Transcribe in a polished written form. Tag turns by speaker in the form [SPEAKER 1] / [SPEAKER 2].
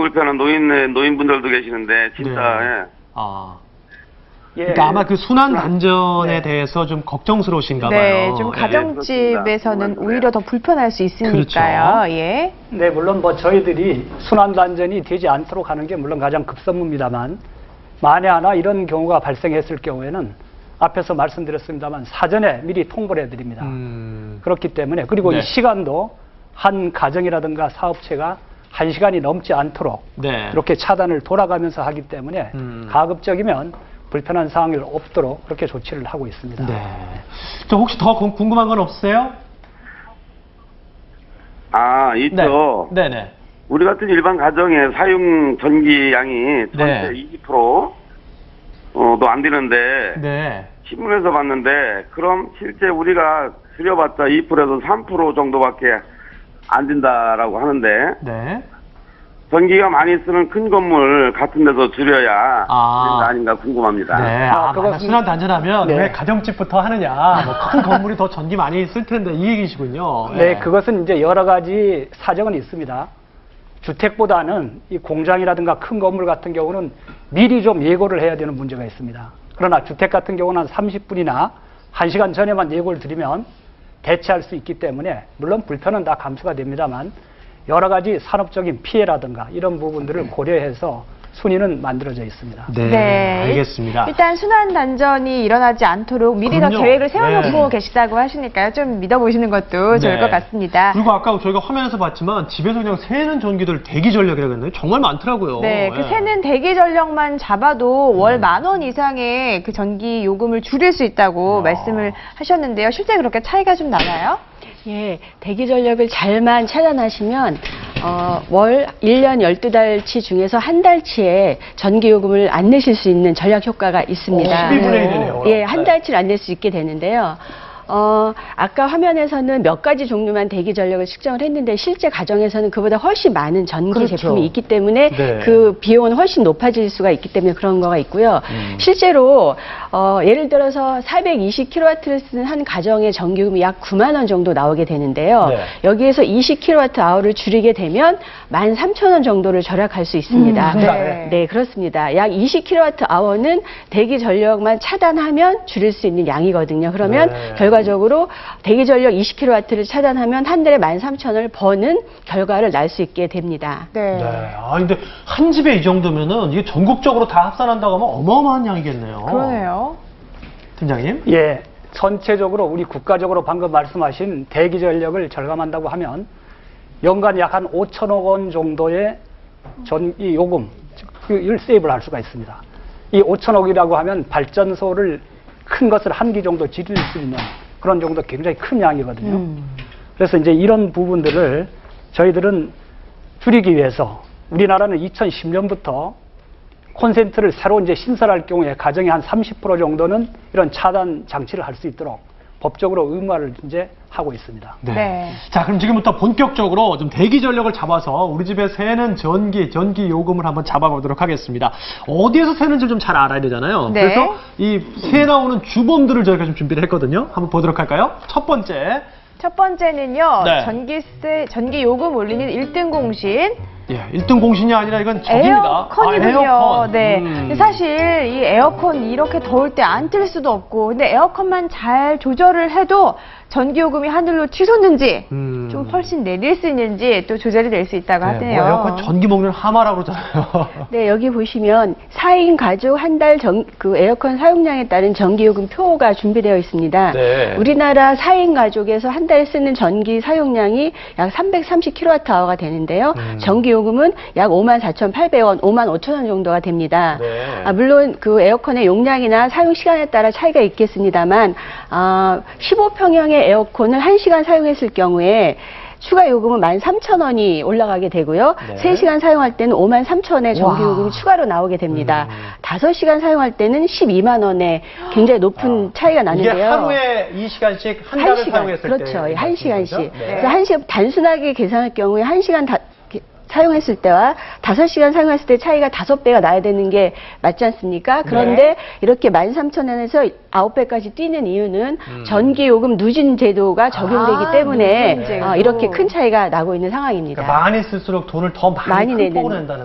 [SPEAKER 1] 불편한 노인분들도 계시는데 진짜
[SPEAKER 2] 네.
[SPEAKER 1] 예.
[SPEAKER 2] 그러니까 아마 그 순환 단전에
[SPEAKER 3] 네.
[SPEAKER 2] 대해서 좀 걱정스러우신가 봐요.
[SPEAKER 4] 네, 좀
[SPEAKER 2] 예.
[SPEAKER 4] 가정집에서는
[SPEAKER 1] 그렇습니다.
[SPEAKER 4] 오히려 더 불편할 수 있으니까요.
[SPEAKER 2] 그렇죠.
[SPEAKER 4] 예.
[SPEAKER 3] 네, 물론 뭐 저희들이 순환단전이 되지 않도록 하는 게 물론 가장 급선무입니다만, 만에 하나 이런 경우가 발생했을 경우에는 앞에서 말씀드렸습니다만 사전에 미리 통보를 해드립니다. 그렇기 때문에, 그리고
[SPEAKER 2] 네.
[SPEAKER 3] 이 시간도 한 가정이라든가 사업체가 1시간이 넘지 않도록
[SPEAKER 2] 네.
[SPEAKER 3] 이렇게 차단을 돌아가면서 하기 때문에 가급적이면 불편한 상황이 없도록 그렇게 조치를 하고 있습니다.
[SPEAKER 2] 네. 저 혹시 더 궁금한 건 없으세요?
[SPEAKER 1] 있죠.
[SPEAKER 2] 네. 네네.
[SPEAKER 1] 우리 같은 일반 가정의 사용 전기량이 전체
[SPEAKER 2] 네.
[SPEAKER 1] 20%도 안 되는데
[SPEAKER 2] 네.
[SPEAKER 1] 신문에서 봤는데 그럼 실제 우리가 줄여봤자 2%에서 3% 정도밖에 안 된다라고 하는데
[SPEAKER 2] 네.
[SPEAKER 1] 전기가 많이 쓰는 큰 건물 같은 데서 줄여야 되는 거
[SPEAKER 2] 아.
[SPEAKER 1] 아닌가 궁금합니다.
[SPEAKER 2] 네.
[SPEAKER 3] 그것은-
[SPEAKER 2] 순환 단전하면
[SPEAKER 3] 네.
[SPEAKER 2] 왜 가정집부터 하느냐. 뭐 큰 건물이 더 전기 많이 쓸 텐데 이 얘기시군요.
[SPEAKER 3] 네, 그것은 이제 여러 가지 사정은 있습니다. 주택보다는 이 공장이라든가 큰 건물 같은 경우는 미리 좀 예고를 해야 되는 문제가 있습니다. 그러나 주택 같은 경우는 한 30분이나 1시간 전에만 예고를 드리면 대체할 수 있기 때문에 물론 불편은 다 감수가 됩니다만 여러 가지 산업적인 피해라든가 이런 부분들을 고려해서 순위는 만들어져 있습니다.
[SPEAKER 2] 네. 알겠습니다.
[SPEAKER 4] 일단 순환 단전이 일어나지 않도록 미리 더
[SPEAKER 2] 그럼요.
[SPEAKER 4] 계획을 세워놓고
[SPEAKER 2] 네.
[SPEAKER 4] 계시다고 하시니까요. 좀 믿어보시는 것도 좋을
[SPEAKER 2] 네.
[SPEAKER 4] 것 같습니다.
[SPEAKER 2] 그리고 아까 저희가 화면에서 봤지만 집에서 그냥 새는 전기들 대기 전력이라고 했는데 정말 많더라고요.
[SPEAKER 4] 네, 그
[SPEAKER 2] 예.
[SPEAKER 4] 새는 대기 전력만 잡아도 월 10,000원 이상의 그 전기 요금을 줄일 수 있다고 말씀을 하셨는데요. 실제 그렇게 차이가 좀 나나요?
[SPEAKER 5] 예, 대기 전력을 잘만 차단하시면 월 1년 12달치 중에서 한 달치의 전기 요금을 안 내실 수 있는 전략 효과가 있습니다.
[SPEAKER 2] 11분의 1이네요.
[SPEAKER 5] 예, 한 달치를 안 낼 수 있게 되는데요. 아까 화면에서는 몇 가지 종류만 대기 전력을 측정을 했는데 실제 가정에서는 그보다 훨씬 많은 전기
[SPEAKER 2] 그렇죠.
[SPEAKER 5] 제품이 있기 때문에
[SPEAKER 2] 네.
[SPEAKER 5] 그 비용은 훨씬 높아질 수가 있기 때문에 그런 거가 있고요. 실제로 예를 들어서 420kW를 쓰는 한 가정의 전기요금이 약 9만 원 정도 나오게 되는데요.
[SPEAKER 2] 네.
[SPEAKER 5] 여기에서 20kWh를 줄이게 되면 13,000원 정도를 절약할 수 있습니다.
[SPEAKER 4] 네.
[SPEAKER 5] 네, 그렇습니다. 약 20kWh는 대기 전력만 차단하면 줄일 수 있는 양이거든요. 그러면
[SPEAKER 2] 네.
[SPEAKER 5] 결과적으로 대기 전력 20kW를 차단하면 한 달에 13,000원을 버는 결과를 날 수 있게 됩니다.
[SPEAKER 4] 네.
[SPEAKER 2] 네. 근데 한 집에 이 정도면은 이게 전국적으로 다 합산한다고 하면 어마어마한 양이겠네요.
[SPEAKER 4] 그러네요.
[SPEAKER 2] 팀장님?
[SPEAKER 3] 예, 전체적으로 우리 국가적으로 방금 말씀하신 대기 전력을 절감한다고 하면 연간 약 한 5천억 원 정도의 전기 요금을 세이브를 할 수가 있습니다. 이 5천억이라고 하면 발전소를 큰 것을 한 기 정도 지를 수 있는 그런 정도 굉장히 큰 양이거든요. 그래서 이제 이런 부분들을 저희들은 줄이기 위해서 우리나라는 2010년부터 콘센트를 새로 이제 신설할 경우에 가정에 한 30% 정도는 이런 차단 장치를 할 수 있도록 법적으로 의무화를 이제 하고 있습니다.
[SPEAKER 2] 네.
[SPEAKER 4] 네.
[SPEAKER 2] 자, 그럼 지금부터 본격적으로 좀 대기 전력을 잡아서 우리 집에 새는 전기 요금을 한번 잡아보도록 하겠습니다. 어디에서 새는지 좀 잘 알아야 되잖아요.
[SPEAKER 4] 네.
[SPEAKER 2] 그래서 이 새 나오는 주범들을 저희가 좀 준비를 했거든요. 한번 보도록 할까요? 첫 번째.
[SPEAKER 4] 첫 번째는요.
[SPEAKER 2] 네.
[SPEAKER 4] 전기 요금 올리는 1등 공신
[SPEAKER 2] 예, 1등 공신이 아니라 이건 적입니다.
[SPEAKER 4] 에어컨이군요.
[SPEAKER 2] 에어컨.
[SPEAKER 4] 네. 근데 사실 이 에어컨 이렇게 더울 때 안 틀 수도 없고, 근데 에어컨만 잘 조절을 해도 전기요금이 하늘로 치솟는지 좀 훨씬 내릴 수 있는지 또 조절이 될 수 있다고 하네요.
[SPEAKER 2] 뭐 에어컨 전기 먹는 하마라고 그러잖아요.
[SPEAKER 5] 네, 여기 보시면 4인 가족 한 달 그 에어컨 사용량에 따른 전기요금 표가 준비되어 있습니다.
[SPEAKER 2] 네.
[SPEAKER 5] 우리나라 4인 가족에서 한 달 쓰는 전기 사용량이 약 330kWh가 되는데요. 전기요금은 약 54,800원, 55,000원 정도가 됩니다.
[SPEAKER 2] 네.
[SPEAKER 5] 물론 그 에어컨의 용량이나 사용 시간에 따라 차이가 있겠습니다만 15평형의 에어컨을 1시간 사용했을 경우에 추가 요금은 13,000원이 올라가게 되고요.
[SPEAKER 2] 네.
[SPEAKER 5] 3시간 사용할 때는 53,000원의 전기 요금이 추가로 나오게 됩니다. 5시간 사용할 때는 12만 원의 굉장히 높은 차이가 나는데요.
[SPEAKER 2] 이게 하루에 2시간씩 한 달을 사용했을 때.
[SPEAKER 5] 그렇죠. 예, 1시간씩.
[SPEAKER 2] 네.
[SPEAKER 5] 그래서 1시간 단순하게 계산할 경우에 1시간 사용했을 때와 5시간 사용했을 때 차이가 5배가 나야 되는 게 맞지 않습니까? 그런데 이렇게 13,000원에서 9배까지 뛰는 이유는 전기요금 누진 제도가 적용되기 때문에
[SPEAKER 4] 누진 제도.
[SPEAKER 5] 이렇게 큰 차이가 나고 있는 상황입니다.
[SPEAKER 2] 그러니까 많이 쓸수록 돈을 더 많이 큰 폭으로 낸다는